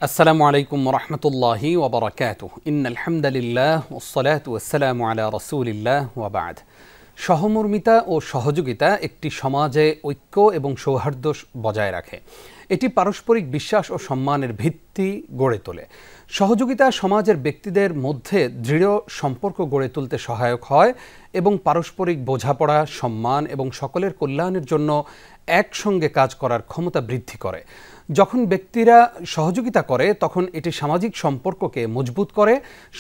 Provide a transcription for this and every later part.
আসসালামু আলাইকুম রহমতুল্লাহি ওবরাকাতুহ ইন্নাল হামদুলিল্লাহ ওয়াসসালাতু ওয়াসসালামু আলা রাসূলিল্লাহ ওয়া বা'দ। সহমর্মিতা ও সহযোগিতা একটি সমাজে ঐক্য এবং সৌহার্দ্য বজায় রাখে। এটি পারস্পরিক বিশ্বাস ও সম্মানের ভিত্তি গড়ে তোলে। সহযোগিতা সমাজের ব্যক্তিদের মধ্যে দৃঢ় সম্পর্ক গড়ে তুলতে সহায়ক হয় এবং পারস্পরিক বোঝাপড়া, সম্মান এবং সকলের কল্যাণের জন্য একসঙ্গে কাজ করার ক্ষমতা বৃদ্ধি করে। যখন ব্যক্তিরা সহযোগিতা করে তখন এটি সামাজিক সম্পর্ককে মজবুত করে,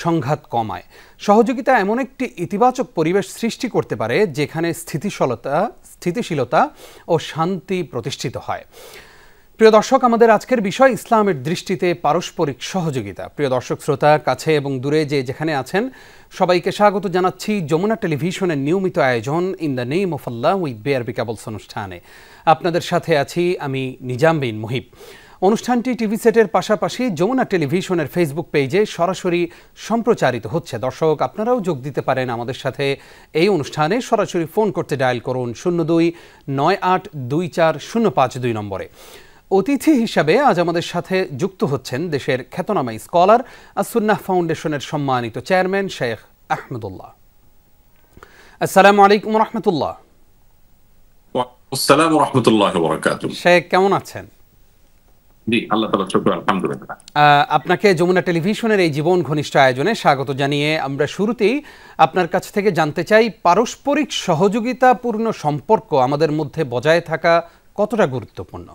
সংঘাত কমায়। সহযোগিতা এমন একটি ইতিবাচক পরিবেশ সৃষ্টি করতে পারে যেখানে স্থিতিশীলতা ও শান্তি প্রতিষ্ঠিত হয়। প্রিয় দর্শক, আমাদের আজকের বিষয় ইসলামের দৃষ্টিতে পারস্পরিক সহযোগিতা। প্রিয় দর্শক শ্রোতা, কাছে এবং দূরে যেখানে আছেন সবাইকে স্বাগত জানাচ্ছি যমুনা টেলিভিশনের নিয়মিত আয়োজন in the name of Allah with বেয়ারবি কেবলস অনুষ্ঠানে। আপনাদের সাথে আছি আমি নিজাম বিন মুহিব। অনুষ্ঠানটি টিভি সেটের পাশাপাশি যমুনা টেলিভিশনের ফেসবুক পেজে সরাসরি সম্প্রচারিত হচ্ছে। দর্শক, আপনারাও যোগ দিতে পারেন আমাদের সাথে এই অনুষ্ঠানে। সরাসরি ফোন করতে ডায়াল করুন 02-9824-052 নম্বরে। অতিথি হিসাবে আজ আমাদের সাথে যুক্ত হচ্ছেন দেশের খ্যাতনামা স্কলার, আস-সুন্নাহ ফাউন্ডেশনের সম্মানিত চেয়ারম্যান শেখ আহমদুল্লাহ। আসসালামু আলাইকুম রহমতুল্লাহ। আসসালামু রাহমাতুল্লাহি ওয়া বারাকাতুহু। শেখ, কেমন আছেন? জি, আল্লাহ তাআলার শুকর, আলহামদুলিল্লাহ। আপনাকে যমুনা টেলিভিশনের এই জীবন ঘনিষ্ঠ আয়োজনে স্বাগত জানিয়ে আমরা শুরুতেই আপনার কাছ থেকে জানতে চাই, পারস্পরিক সহযোগিতাপূর্ণ সম্পর্ক আমাদের মধ্যে বজায় থাকা কতটা গুরুত্বপূর্ণ?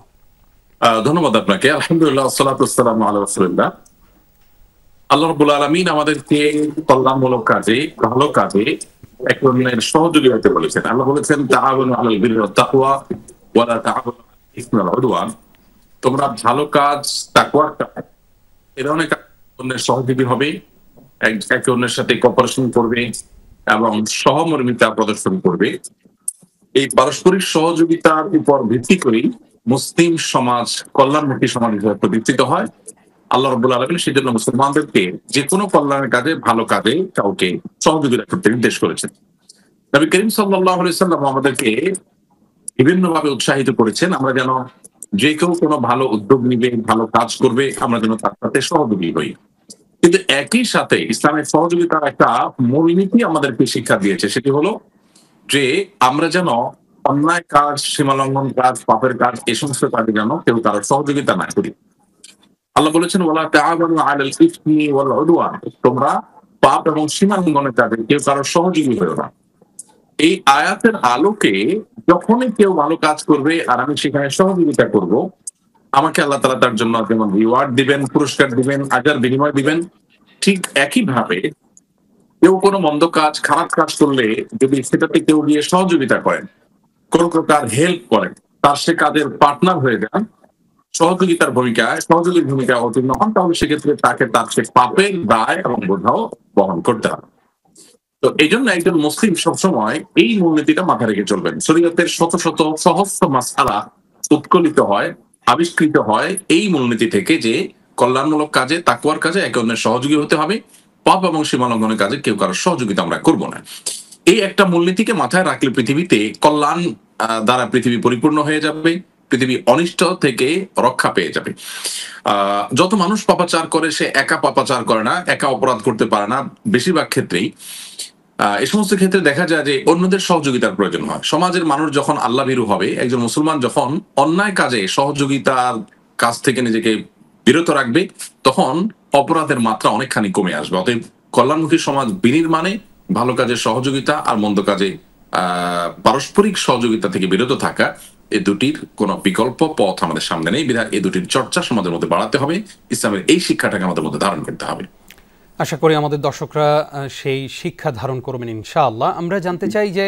ধন্যবাদ আপনাকে। আলহামদুলিল্লাহ, আসসালাতু ওয়াসসালামু আলা রাসূলিল্লাহ। আল্লাহ রাব্বুল আলামিন আমাদেরকে কল্যাণমূলক কাজে, ভালো কাজে এক অন্যের সহযোগী হতে বলেছেন। আল্লাহ বলেছেন, তাআওয়ানু আলাল বিররি ওয়াত তাকওয়া ওয়া লা তাআওয়ানু আলাল ইসমি ওয়াল উদওয়ান। তোমরা ভালো কাজ, তাকওয়ার কাজ, এ ধরনের অন্যের সহযোগী হবে, একে অন্যের সাথে কোঅপারেশন করবে এবং সহমর্মিতা প্রদর্শন করবে। এই পারস্পরিক সহযোগিতার উপর ভিত্তি করেই মুসলিম সমাজ কল্যাণমুখী সমাজ হিসেবে প্রতিষ্ঠিত হয়। আল্লাহ রাব্বুল আলামিন সেজন্য মুসলমানদেরকে যে কোনো কল্যাণের কাজে, ভালো কাজে কাউকে সহযোগিতা করতে নির্দেশ করেছেন। নবী করিম সাল্লাল্লাহু আলাইহি ওয়াসাল্লাম আমাদেরকে বিভিন্নভাবে উৎসাহিত করেছেন আমরা যেন যে কেউ কোনো ভালো উদ্যোগ নিবে, ভালো কাজ করবে, আমরা যেন তার সাথে সহযোগী হই। কিন্তু একই সাথে ইসলামের সহযোগিতার একটা মূলনীতি আমাদেরকে শিক্ষা দিয়েছে, সেটি হলো যে আমরা যেন অন্যায় কাজ, সীমালঙ্ঘন কাজ, পাপের কাজ, এই সমস্ত কাজে যেন কেউ কারোর সহযোগিতা না করি। আল্লাহ বলেছেন, ওয়ালা তাআওয়ানু আলাল ইসমি ওয়াল উদওয়ান। তোমরা পাপ এবং সীমালঙ্ঘনের কাজে কেউ কারোর সহযোগী হয়ো না। এই আয়াতের আলোকে যখনই কেউ ভালো কাজ করবে আর আমি সেখানে সহযোগিতা করব, আমাকে আল্লাহ তাআলা তার জন্য যেমন রিওয়ার্ড দিবেন, পুরস্কার দিবেন, আজার বিনিময় দিবেন, ঠিক একই ভাবে কেউ কোনো মন্দ কাজ, খারাপ কাজ করলে যদি সেটাতে কেউ গিয়ে সহযোগিতা করেন, কোন প্রকার হেল্প করেন, তার সে কাজের পার্টনার হয়ে যান, সহযোগীর ভূমিকা অতীর্ণ হন, তাহলে সেক্ষেত্রে তাকে তার সে পাপের দায় এবং বোঝাও বহন করতে হবে। তো এই জন্য একজন মুসলিম সবসময় এই মূলনীতিটা মাথায় রেখে চলবেন। শরীয়তের শত শত সহস্র মাসআলা উৎকলিত হয়, আবিষ্কৃত হয় এই মূলনীতি থেকে যে কল্যাণমূলক কাজে, তাকওয়ার কাজে একে অন্যের সহযোগী হতে হবে, পাপ এবং সীমালঙ্ঘনের কাজে কেউ কারোর সহযোগিতা আমরা করব না। এই একটা মূলনীতিকে মাথায় রাখলে পৃথিবীতে কল্যাণ দ্বারা পৃথিবী পরিপূর্ণ হয়ে যাবে, পৃথিবী অনিষ্ট থেকে রক্ষা পেয়ে যাবে। যত মানুষ পাপাচার করে সে একা পাপাচার করে না, একা অপরাধ করতে পারে না। বেশিরভাগ ক্ষেত্রেই এই সমস্ত ক্ষেত্রে দেখা যায় যে অন্যদের সহযোগিতার প্রয়োজন হয়। সমাজের মানুষ যখন আল্লাহ ভীরু হবে, একজন মুসলমান যখন অন্যায় কাজে সহযোগিতার কাজ থেকে নিজেকে বিরত রাখবে, তখন অপরাধের মাত্রা অনেকখানি কমে আসবে। অতএব কল্যাণমুখী সমাজ বিনির্মাণে ভালো কাজে সহযোগিতা আর মন্দ কাজে পারস্পরিক সহযোগিতা থেকে বিরত থাকা, এই দুটির কোনো বিকল্প পথ আমাদের সামনে নেই। বিধায় এই দুটির চর্চা সমাজের মধ্যে বাড়াতে হবে, ইসলামের এই শিক্ষাটাকে আমাদের মধ্যে ধারণ করতে হবে। আশা করি আমাদের দর্শকরা সেই শিক্ষা ধারণ করবেন ইনশাআল্লাহ। আমরা জানতে চাই যে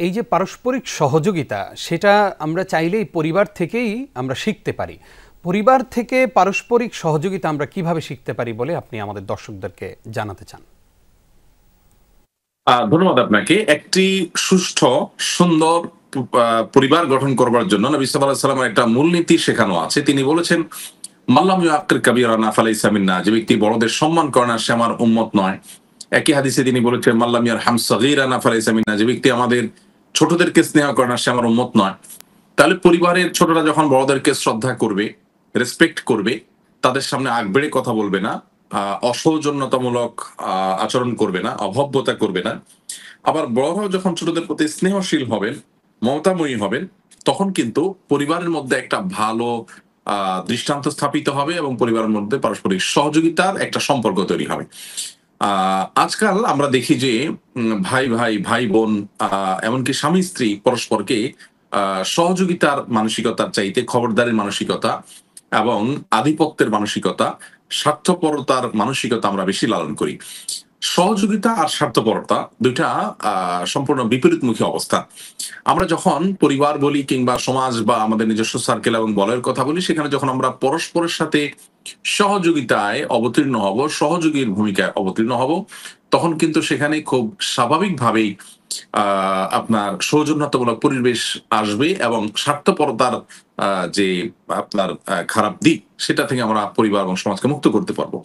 এই যে পারস্পরিক সহযোগিতা, সেটা আমরা চাইলেই পরিবার থেকেই আমরা শিখতে পারি। পরিবার থেকে পারস্পরিক সহযোগিতা আমরা কিভাবে শিখতে পারি বলে আপনি আমাদের দর্শকদেরকে জানাতে চান? ধন্যবাদ আপনাকে। একটি সুষ্ঠু, সুন্দর পরিবার গঠন করবার জন্য নবী সাল্লাল্লাহু আলাইহি ওয়াসাল্লামের একটা মূলনীতি শেখানো আছে। তিনি বলেছেন, মাল্লাম ইউআক্কির কাবীরানা ফালাইসা মিন্না। যে ব্যক্তি বড়দের সম্মান করে না সে আমার উম্মত নয়। একই হাদিসে তিনি বলেছেন, মাল্লাম ইয়ারহাম সাগীরানা ফালাইসা মিন্না। যে ব্যক্তি আমাদের ছোটদেরকে স্নেহ করে না সে আমার উম্মত নয়। তাহলে পরিবারের ছোটরা যখন বড়দেরকে শ্রদ্ধা করবে, রেসপেক্ট করবে, তাদের সামনে আগ বেড়ে কথা বলবে না, অসৌজন্যতামূলক আচরণ করবে না, অভব্যতা করবে না। আবার বড়রাও যখন ছোটদের প্রতি স্নেহশীল হবেন, মমতাময়ী হবেন, তখন কিন্তু পরিবারের মধ্যে একটা ভালো দৃষ্টান্ত স্থাপিত হবে এবং পরিবারের মধ্যে পারস্পরিক সহযোগিতার একটা সম্পর্ক তৈরি হবে। আজকাল আমরা দেখি যে ভাই ভাই, ভাই বোন, এমনকি স্বামী স্ত্রী পরস্পরকে সহযোগিতার মানসিকতার চাইতে খবরদারির মানসিকতা এবং আধিপত্যের মানসিকতা, স্বার্থপরতার মানসিকতা আমরা বেশি লালন করি। সহযোগিতা আর স্বার্থপরতা দুইটা সম্পূর্ণ বিপরীতমুখী অবস্থা। আমরা যখন পরিবার বলি কিংবা সমাজ বা আমাদের নিজস্ব সার্কেল এবং বলের কথা বলি, সেখানে যখন আমরা পরস্পরের সাথে সহযোগিতায় অবতীর্ণ হব, সহযোগীর ভূমিকায় অবতীর্ণ হব, তখন কিন্তু সেখানে খুব স্বাভাবিকভাবেই আপনার সৌজন্যতামূলক পরিবেশ আসবে এবং স্বার্থপরতার যে আপনার খারাপ দিক, সেটা থেকে আমরা পরিবার এবং সমাজকে মুক্ত করতে পারবো।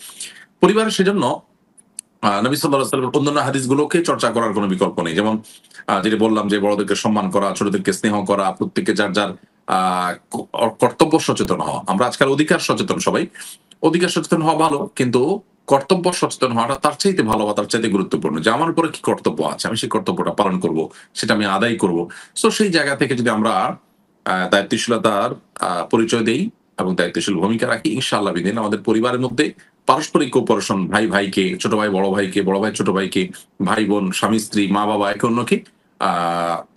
পরিবারের সেজন্য নবী সাল্লাল্লাহু আলাইহি ওয়াসাল্লামের অন্যান্য হাদিসগুলোকে চর্চা করার কোনো বিকল্প নেই। যেমন যেটা বললাম যে বড়দেরকে সম্মান করা, ছোটদেরকে স্নেহ করা, প্রত্যেককে যার যার কর্তব্য সচেতন হওয়া। আমরা আজকাল অধিকার সচেতন সবাই, অধিকার সচেতন হওয়া ভালো, কিন্তু কর্তব্য সচেতন হওয়াটা তার চাইতে ভালো বা তার চাইতে গুরুত্বপূর্ণ। যে আমার উপরে কি কর্তব্য আছে, আমি সেই কর্তব্যটা পালন করব, সেটা আমি আদায় করব। সো সেই জায়গা থেকে যদি আমরা দায়িত্বশীলতার পরিচয় দেই এবং দায়িত্বশীল ভূমিকা রাখি, ইনশাআল্লাহ বিদিন আমাদের পরিবারের মধ্যে পারস্পরিক কোঅপারেশন, ভাই ভাইকে, ছোট ভাই বড় ভাইকে, বড় ভাই ছোট ভাইকে, ভাই বোন, স্বামী স্ত্রী, মা বাবা একে অন্যকে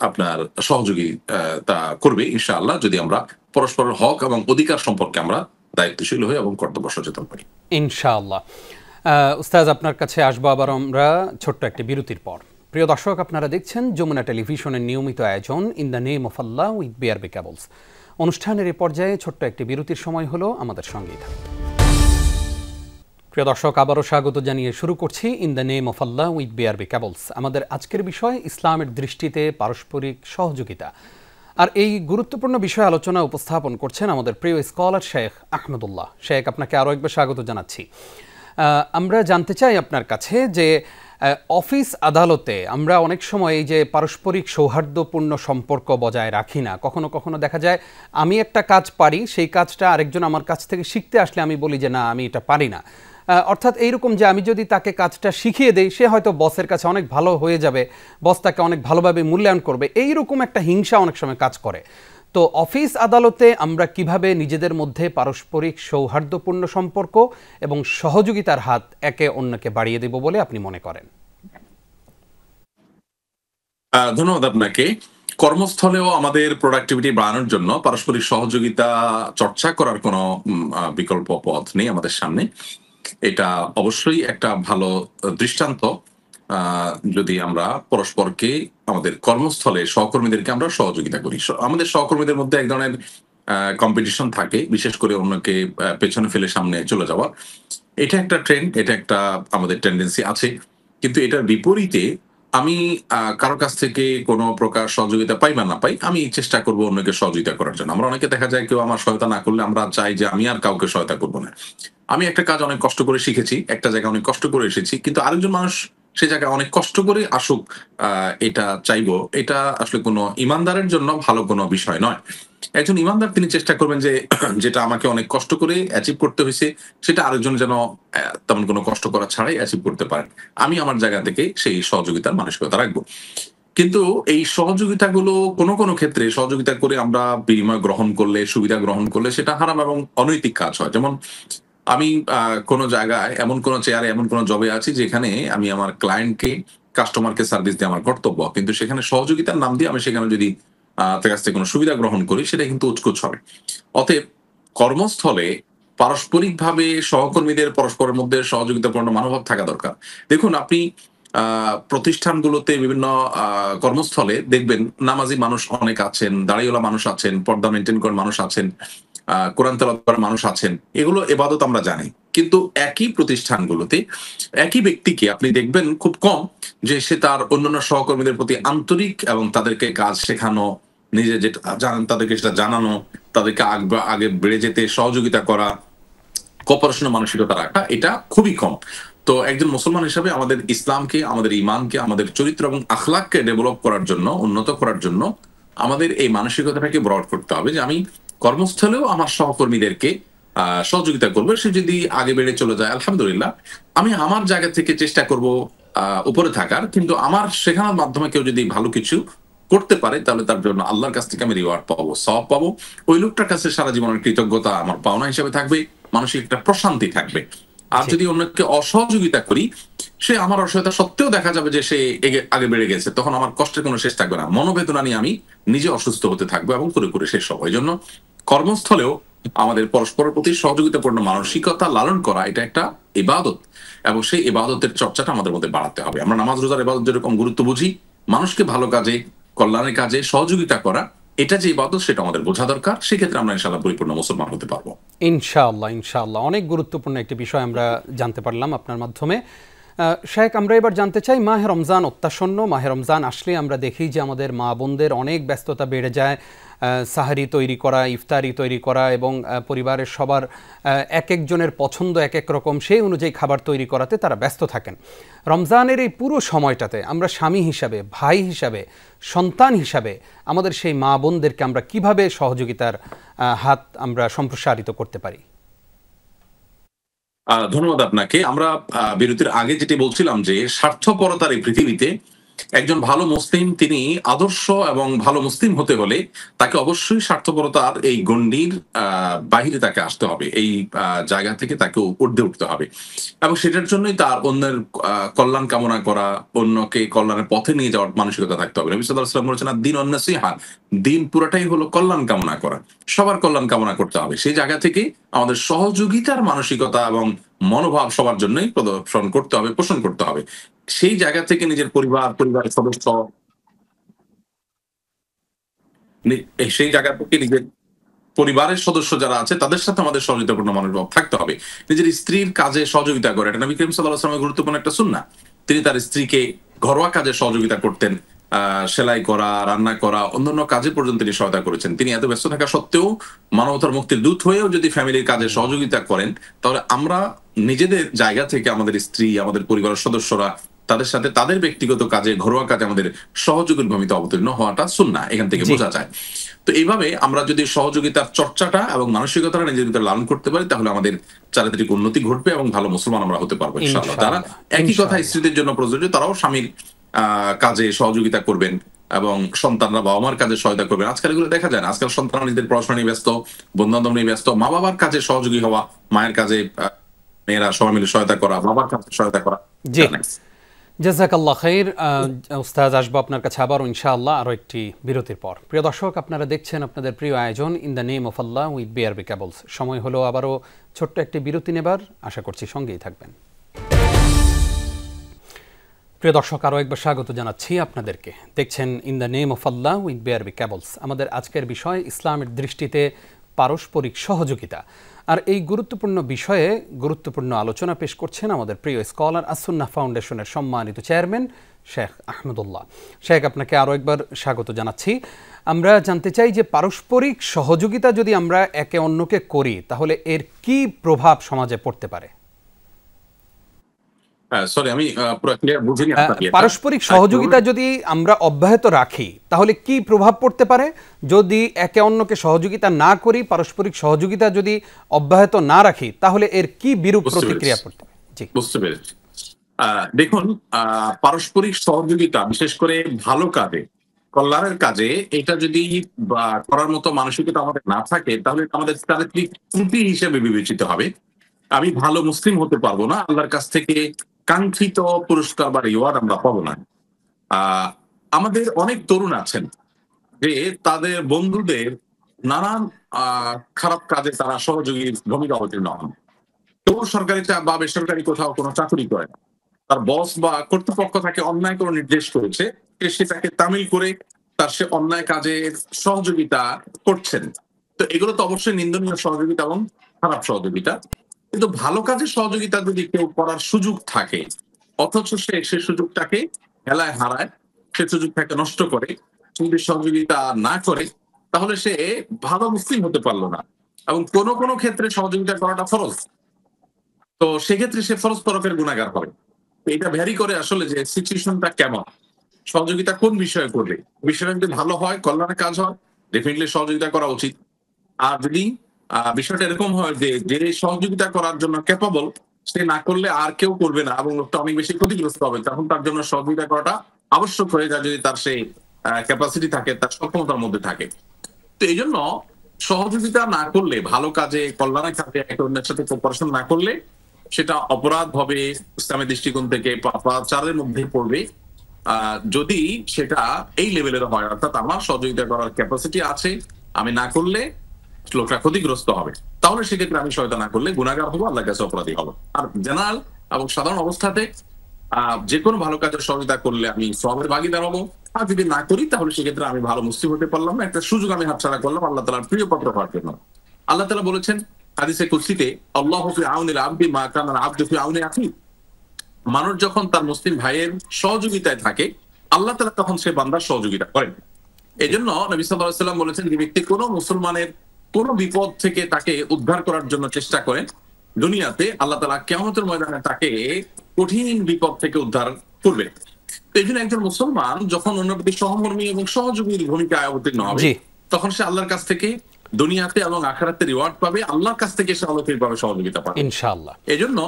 আপনার সহযোগিতা করবে ইনশাআল্লাহ, যদি আমরা পরস্পরের হক এবং অধিকার সম্পর্কে আমরা দায়িত্বশীল হই এবং কর্তব্য সচেতন করি ইনশাআল্লাহ। উস্তাজ, আপনার কাছে আসবো আবার আমরা ছোট্ট একটি বিরতির পর। প্রিয় দর্শক, আপনারা দেখছেন যমুনা টেলিভিশনের নিয়মিত আয়োজন in the name of Allah with BRB cables. অনুষ্ঠানের এই পর্যায়ে ছোট্ট একটি বিরতির সময় হলো, আমাদের সঙ্গেই থাকুন। প্রিয় দর্শক, আবারও স্বাগত জানিয়ে শুরু করছি in the name of Allah with BRB cables. আমাদের আজকের বিষয় ইসলামের দৃষ্টিতে পারস্পরিক সহযোগিতা। আর এই গুরুত্বপূর্ণ বিষয় আলোচনা উপস্থাপন করছেন আমাদের প্রিয় স্কলার শেখ আহমদুল্লাহ। শেখ, আপনাকে আরও একবার স্বাগত জানাচ্ছি। আমরা জানতে চাই আপনার কাছে যে অফিস আদালতে আমরা অনেক সময় এই যে পারস্পরিক সৌহার্দ্যপূর্ণ সম্পর্ক বজায় রাখি না। কখনো কখনো দেখা যায় আমি একটা কাজ পারি, সেই কাজটা আরেকজন আমার কাছ থেকে শিখতে আসলে আমি বলি যে না, আমি এটা পারি না। অর্থাৎ এইরকম যে আমি যদি তাকে কাজটা শিখিয়ে দেই, সে হয়তো বসের কাছে অনেক ভালো হয়ে যাবে, বস তাকে অনেক ভালোভাবে মূল্যায়ন করবে, এইরকম একটা হিংসা অনেক সময় কাজ করে। তো অফিস আদালতে আমরা কিভাবে নিজেদের মধ্যে পারস্পরিক সৌহার্দ্যপূর্ণ সম্পর্ক এবং সহযোগিতার হাত একে অন্যকে বাড়িয়ে দেব বলে আপনি মনে করেন? ধন্যবাদ আপনাকে। কর্মস্থলেও আমাদের প্রোডাক্টিভিটি বাড়ানোর জন্য পারস্পরিক সহযোগিতা চর্চা করার কোনো বিকল্প পথ নেই আমাদের সামনে। এটা অবশ্যই একটা ভালো দৃষ্টান্ত। যদি আমরা পরস্পরকে আমাদের কর্মস্থলে সহকর্মীদেরকে আমরা সহযোগিতা করি, আমাদের সহকর্মীদের মধ্যে এক ধরনের কম্পিটিশন থাকে, বিশেষ করে অন্যকে পেছনে ফেলে সামনে চলে যাওয়া। এটা একটা ট্রেন্ড, এটা একটা আমাদের টেন্ডেন্সি আছে। কিন্তু এটার বিপরীতে আমি কারোর কাছ থেকে কোনো প্রকার সহযোগিতা পাই বা না পাই, আমি চেষ্টা করবো অন্যকে সহযোগিতা করার জন্য। আমরা অনেকে দেখা যায় কেউ আমার সহায়তা না করলে আমরা চাই যে আমি আর কাউকে সহায়তা করবো না। আমি একটা কাজ অনেক কষ্ট করে শিখেছি, একটা জায়গায় অনেক কষ্ট করে এসেছি, কিন্তু আরেকজন মানুষ সে জায়গায় অনেক কষ্ট করে আসুক, এটা চাইবো, এটা আসলে কোনো ইমানদারের জন্য ভালো কোনো বিষয় নয়। একজন ইমানদার তিনি চেষ্টা করবেন যে যেটা আমাকে অনেক কষ্ট করে অ্যাচিভ করতে হয়েছে, সেটা আরেকজন যেন তেমন কোনো কষ্ট করা ছাড়াই অ্যাচিভ করতে পারেন। আমি আমার জায়গা থেকে সেই সহযোগিতার মানসিকতা রাখবো। কিন্তু এই সহযোগিতাগুলো কোনো কোনো ক্ষেত্রে সহযোগিতা করে আমরা বিনিময় গ্রহণ করলে, সুবিধা গ্রহণ করলে সেটা হারাম এবং অনৈতিক কাজ হয়। যেমন আমি কোনো জায়গায় এমন কোনো চেয়ারে, এমন কোনো জবে আছি যেখানে আমি আমার ক্লায়েন্টকে, কাস্টমারকে সার্ভিস দিয়ে আমার কর্তব্য, কিন্তু সেখানে সহযোগিতার নাম দিয়ে আমি সেখানে যদি তার কাছ থেকে কোনো সুবিধা গ্রহণ করি, সেটা কিন্তু উৎকোচ হবে। অতএব কর্মস্থলে পারস্পরিকভাবে সহকর্মীদের পরস্পরের মধ্যে সহযোগিতাপূর্ণ মনোভাব থাকা দরকার। দেখুন, আপনি প্রতিষ্ঠানগুলোতে বিভিন্ন কর্মস্থলে দেখবেন নামাজি মানুষ অনেক আছেন, দাঁড়িয়েওয়ালা মানুষ আছেন, পর্দা মেনটেন করার মানুষ আছেন, কোরআন তেলাওয়াত করার মানুষ আছেন। এগুলো ইবাদত আমরা জানি, কিন্তু একই প্রতিষ্ঠানগুলোতে একই ব্যক্তিকে আপনি দেখবেন খুব কম যে সে তার অন্যান্য সহকর্মীদের প্রতি আন্তরিক এবং তাদেরকে কাজ শেখানো, নিজে যেটা জানেন তাদেরকে সেটা জানানো, তাদেরকে আগে বেড়ে যেতে সহযোগিতা করা, কোঅপারেশনের মানসিকতা রাখা, এটা খুবই কম। তো একজন মুসলমান হিসেবে আমাদের ইসলামকে, আমাদের ইমানকে, আমাদের চরিত্র এবং আখলাককে ডেভেলপ করার জন্য, উন্নত করার জন্য আমাদের এই মানসিকতাটাকে ব্রড করতে হবে যে আমি কর্মস্থলেও আমার সহকর্মীদেরকে সহযোগিতা করবে। সে যদি আগে বেড়ে চলে যায় আলহামদুলিল্লাহ, আমি আমার জায়গা থেকে চেষ্টা করব উপরে থাকার, কিন্তু আমার শেখানোর মাধ্যমে কেউ যদি ভালো কিছু করতে পারে তাহলে তার জন্য আল্লাহর কাছ থেকে আমি রিওয়ার্ড পাবো, সওয়াব পাবো। ওই লোকটার কাছে সারা জীবনের কৃতজ্ঞতা আমার পাওনা হিসেবে থাকবে, মানসিক একটা প্রশান্তি থাকবে। আর জি যদি অন্যকে অসহযোগিতা করি, সে আমার অসহায়তা সত্ত্বেও দেখা যাবে যে সে আগে বেড়ে গেছে, তখন আমার কষ্টের কোনো শেষ থাকবে না, মনোবেদনা নিয়ে আমি নিজে অসুস্থ হতে থাকবো এবং করে করে শেষ হবো। এই জন্য কর্মস্থলেও আমাদের পরস্পরের প্রতি সহযোগিতাপূর্ণ মানসিকতা লালন করা এটা একটা ইবাদত, এবং সেই ইবাদতের চর্চাটা আমাদের মধ্যে বাড়াতে হবে। আমরা নামাজ রোজার ইবাদত যেরকম গুরুত্ব বুঝি, মানুষকে ভালো কাজে, কল্যাণের কাজে সহযোগিতা করা এটা যে ইবাদত সেটা আমাদের বোঝা দরকার। সেক্ষেত্রে আমরা ইনশাআল্লাহ পরিপূর্ণ মুসলমান হতে পারবো। ইনশাআল্লাহ, ইনশাআল্লাহ। অনেক গুরুত্বপূর্ণ একটি বিষয় আমরা জানতে পারলাম আপনার মাধ্যমে। শেখ, আমরা এবার জানতে চাই, মাহে রমজান অত্যাসন্ন। মাহে রমজান আসলে আমরা দেখি যে আমাদের মা বোনদের অনেক ব্যস্ততা বেড়ে যায়। সাহারি তৈরি করা, ইফতারি তৈরি করা এবং পরিবারের সবার এক একজনের পছন্দ এক এক রকম, সেই অনুযায়ী খাবার তৈরি করাতে তারা ব্যস্ত থাকেন। রমজানের এই পুরো সময়টাতে আমরা স্বামী হিসাবে, ভাই হিসাবে, সন্তান হিসাবে আমাদের সেই মা বোনদেরকে আমরা কিভাবে সহযোগিতার হাত আমরা সম্প্রসারিত করতে পারি? ধন্যবাদ আপনাকে। আমরা বিরতির আগে যেটি বলছিলাম যে স্বার্থপরতার এই পৃথিবীতে একজন ভালো মুসলিম তিনি আদর্শ এবং ভালো মুসলিম হতে হলে তাকে অবশ্যই স্বার্থপরতার এই গণ্ডির বাহিরে তাকে আসতে হবে, এই জায়গা থেকে তাকে ঊর্ধ্বে উঠতে হবে, এবং সেটার জন্যই তার অন্যের কল্যাণ কামনা করা, অন্যকে কল্যাণের পথে নিয়ে যাওয়ার মানসিকতা থাকতে হবে। নবী সাল্লাল্লাহু আলাইহি ওয়াসাল্লাম বলেছেন, দিন অন্নাসিহা, দিন পুরাটাই হলো কল্যাণ কামনা করা, সবার কল্যাণ কামনা করতে হবে। সেই জায়গা থেকে আমাদের সহযোগিতার মানসিকতা এবং মনোভাব সবার জন্যই প্রদর্শন করতে হবে, পোষণ করতে হবে। সেই জায়গা থেকে নিজের পরিবারের সদস্য, সেই জায়গা থেকে নিজের পরিবারের সদস্য যারা আছে তাদের সাথে আমাদের সহযোগিতাপূর্ণ মনোভাব থাকতে হবে। নিজের স্ত্রীর কাজে সহযোগিতা করে, এটা নবী করিম সাল্লাল্লাহু আলাইহি ওয়াসাল্লামের গুরুত্বপূর্ণ একটা সুন্নাহ। তিনি তার স্ত্রীকে ঘরোয়া কাজে সহযোগিতা করতেন, সেলাই করা, রান্না করা, অন্যান্য কাজে পর্যন্ত তিনি সহায়তা করেছেন। তিনি এত ব্যস্ত থাকা সত্ত্বেও মানবতার মুক্তির দূত হয়েও যদি ফ্যামিলির কাজে সহযোগিতা করেন, তাহলে আমরা নিজেদের জায়গা থেকে আমাদের স্ত্রী, আমাদের পরিবারের সদস্যরা তাদের সাথে তাদের ব্যক্তিগত কাজে, ঘরোয়া কাজে আমাদের সহযোগীর ভূমিকা অবতীর্ণ হওয়াটা সুন্নাহ, এখান থেকে বোঝা যায়। তো এইভাবে আমরা যদি সহযোগিতার চর্চাটা এবং মানসিকতাটা নিজেদের ভিতরে লালন করতে পারি, তাহলে আমাদের চারিত্রিক উন্নতি ঘটবে এবং ভালো মুসলমান আমরা হতে পারবো ইনশাআল্লাহ। তারা একই কথা স্ত্রীদের জন্য প্রযোজ্য, তারাও স্বামীর কাজে সহযোগিতা করবেন এবং সন্তানরা বাবা মার কাজে সহায়তা করবেন। আজকাল এগুলো দেখা যায় না, আজকাল সন্তানরা নিজেদের পড়াশোনা নিয়ে ব্যস্ত, বন্ধু বান্ধব নিয়ে ব্যস্ত। মা বাবার কাজে সহযোগী হওয়া, মায়ের কাজে মেয়েরা সবাই মিলে সহায়তা করা, বাবার কাজে সহায়তা করা। জি, জাযাকাল্লাহ খাইর। উস্তাদ, আসবো আপনার কাছে আবারও ইনশাআল্লাহ আরও একটি বিরতির পর। প্রিয় দর্শক, আপনারা দেখছেন আপনাদের প্রিয় আয়োজন in the name of Allah with BRB cables. সময় হলো আবারও ছোট্ট একটি বিরতি নেবার, আশা করছি সঙ্গেই থাকবেন। প্রিয় দর্শক, আরও একবার স্বাগত জানাচ্ছি আপনাদেরকে। দেখছেন in the name of Allah with BRB cables. আমাদের আজকের বিষয় ইসলামের দৃষ্টিতে পারস্পরিক সহযোগিতা। আর এই গুরুত্বপূর্ণ বিষয়ে গুরুত্বপূর্ণ আলোচনা পেশ করছেন আমাদের প্রিয় স্কলার, আস-সুন্নাহ ফাউন্ডেশনের সম্মানিত চেয়ারম্যান শেখ আহমদুল্লাহ। শেখ, আপনাকে আরও একবার স্বাগত জানাচ্ছি। আমরা জানতে চাই যে পারস্পরিক সহযোগিতা যদি আমরা একে অন্যকে করি, তাহলে এর কি প্রভাব সমাজে পড়তে পারে? পারস্পরিক সহযোগিতা যদি আমরা অব্যাহত রাখি, তাহলে কি প্রভাব পড়তে পারে? যদি একে অন্যকে সহযোগিতা না করি, পারস্পরিক সহযোগিতা যদি অব্যাহত না রাখি, তাহলে এর কি বিরূপ প্রতিক্রিয়া পড়তে পারে? জি, বুঝতে পেরেছি। দেখুন, পারস্পরিক সহযোগিতা বিশেষ করে ভালো কাজে, কল্যাণের কাজে, এটা যদি করার মতো মানসিকতা আমাদের না থাকে, তাহলে আমাদের চারিত্রিক ত্রুটি হিসেবে বিবেচিত হবে। আমি ভালো মুসলিম হতে পারবো না, আল্লাহর কাছ থেকে কাঙ্ক্ষিত পুরস্কার বা রিওয়ার্ড আমরা পাবো না। আমাদের অনেক তরুণ আছেন যে তাদের বন্ধুদের নানান খারাপ কাজে তারা সহযোগী ভূমিকা অবতীর্ণ হন। তো সরকারি বা বেসরকারি কোথাও কোনো চাকরি করে না, তার বস বা কর্তৃপক্ষ তাকে অন্যায় কোনো নির্দেশ করেছে, সেটাকে তামিল করে তার সে অন্যায় কাজে সহযোগিতা করছেন। তো এগুলো তো অবশ্যই নিন্দনীয় সহযোগিতা এবং খারাপ সহযোগিতা। কিন্তু ভালো কাজের সহযোগিতা যদি কেউ করার সুযোগ থাকে, অথচ সে সুযোগটাকে হেলায় হারায়, সে সুযোগটাকে নষ্ট করে, যদি সহযোগিতা না করে, তাহলে সে ভালো মুসলিম হতে পারলো না। এবং কোনো কোনো ক্ষেত্রে সহযোগিতা করাটা ফরজ, তো সেক্ষেত্রে সে ফরজ তরফের গুনাহগার হবে। এটা ভ্যারি করে আসলে যে সিচুয়েশনটা কেমন, সহযোগিতা কোন বিষয়ে করবে। বিষয়টা যদি ভালো হয়, কল্যাণের কাজ হয়, ডেফিনেটলি সহযোগিতা করা উচিত। আর যদি বিষয়টা এরকম হয় যে যে সহযোগিতা করার জন্য ক্যাপাবল সে না করলে আর কেউ করবে না এবং লোকটা অনেক বেশি ক্ষতিগ্রস্ত হবে, তখন তার জন্য সহযোগিতা করাটা আবশ্যক হয়ে যায় যদি তার সেই ক্যাপাসিটি থাকে, তার সক্ষমতার মধ্যে থাকে। তো এই জন্য সহযোগিতা না করলে, ভালো কাজে কল্যাণের কাজে একে অন্যের সাথে কোপারেশন না করলে সেটা অপরাধ হবে ইসলামের দৃষ্টিকোণ থেকে, পাপাচারের মধ্যে পড়বে। যদি সেটা এই লেভেলের হয়, অর্থাৎ আমার সহযোগিতা করার ক্যাপাসিটি আছে, আমি না করলে লোকটা ক্ষতিগ্রস্ত হবে, তাহলে সেক্ষেত্রে আমি সহায়তা না করলে গুনাহগার হবো, আল্লাহর কাছে অপরাধী হবো। আর জেনারেল এবং সাধারণ অবস্থাতে যে কোনো ভালো কাজের সহযোগিতা করলে আমি সওয়াবের ভাগীদার হবো, আর যদি না করি তাহলে সেক্ষেত্রে আমি ভালো মুসলিম হতে পারলাম না, একটা সুযোগ আমি হাতছাড়া করলাম আল্লাহ তাআলার প্রিয় পাত্র হওয়ার জন্য। আল্লাহ তাআলা বলেছেন হাদিসে কুদসিতে, আল্লাহু ফি আউনিল আবদি মা কানা আবদু ফি আউনি আখি। মানুষ যখন তার মুসলিম ভাইয়ের সহযোগিতায় থাকে, আল্লাহ তাআলা তখন সে বান্দার সহযোগিতা করেন। এই জন্য নবী সাল্লাল্লাহু আলাইহি ওয়াসাল্লাম বলেছেন, যে ব্যক্তি কোনো মুসলমানের কোন বিপদ থেকে তাকে উদ্ধার করার জন্য চেষ্টা করেন দুনিয়াতে, আল্লাহ তাআলা কিয়ামতের ময়দানে তাকে কঠিন বিপদ থেকে উদ্ধার করবেন। এই জন্য একজন মুসলমান যখন অন্য প্রতি সহমর্মী এবং সহযোগীর ভূমিকায় অবতীর্ণ হবে, তখন সে আল্লাহর কাছ থেকে দুনিয়াতে এবং আখিরাতে রিওয়ার্ড পাবে, আল্লাহর কাছ থেকে সে অলৌকিকভাবে সহযোগিতা পাবে ইনশাআল্লাহ। এই জন্য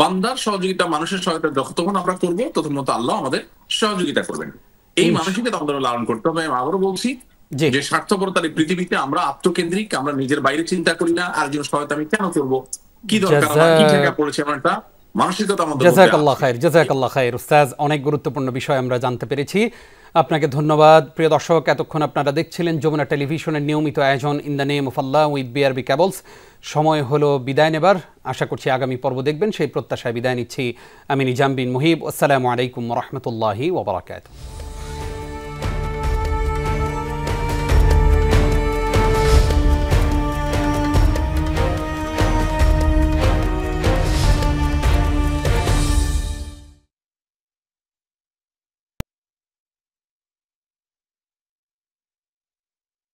বান্দার সহযোগিতা, মানুষের সহায়তা যতক্ষণ আমরা করবো ততক্ষণ মতো আল্লাহ আমাদের সহযোগিতা করবেন। এই মানসিকতা আমাদের লালন করতে হবে। আমি আবারও বলছি যে স্বার্থপরতার এই পৃথিবীতে আমরা আত্মকেন্দ্রিক, আমরা নিজের বাইরে চিন্তা করি না, আরেকজন সহায়তা আমি কেন করবো, কি দরকার, কি ঠেকা পড়েছে, আমার একটা মানসিকতা আমাদের। জাযাকাল্লাহ খাইর, জাযাকাল্লাহ খাইর উস্তাদ, অনেক গুরুত্বপূর্ণ বিষয় আমরা জানতে পেরেছি, আপনাকে ধন্যবাদ। প্রিয় দর্শক, এতক্ষণ আপনারা দেখছিলেন যমুনা টেলিভিশনের নিয়মিত আয়োজন in the name of Allah with BRB cables. সময় হলো বিদায় নেবার, আশা করছি আগামী পর্ব দেখবেন, সেই প্রত্যাশায় বিদায় নিচ্ছি আমি নিজাম বিন মুহিব। আসসালামু আলাইকুম ওয়া রাহমাতুল্লাহি ওয়া বারাকাতুহু।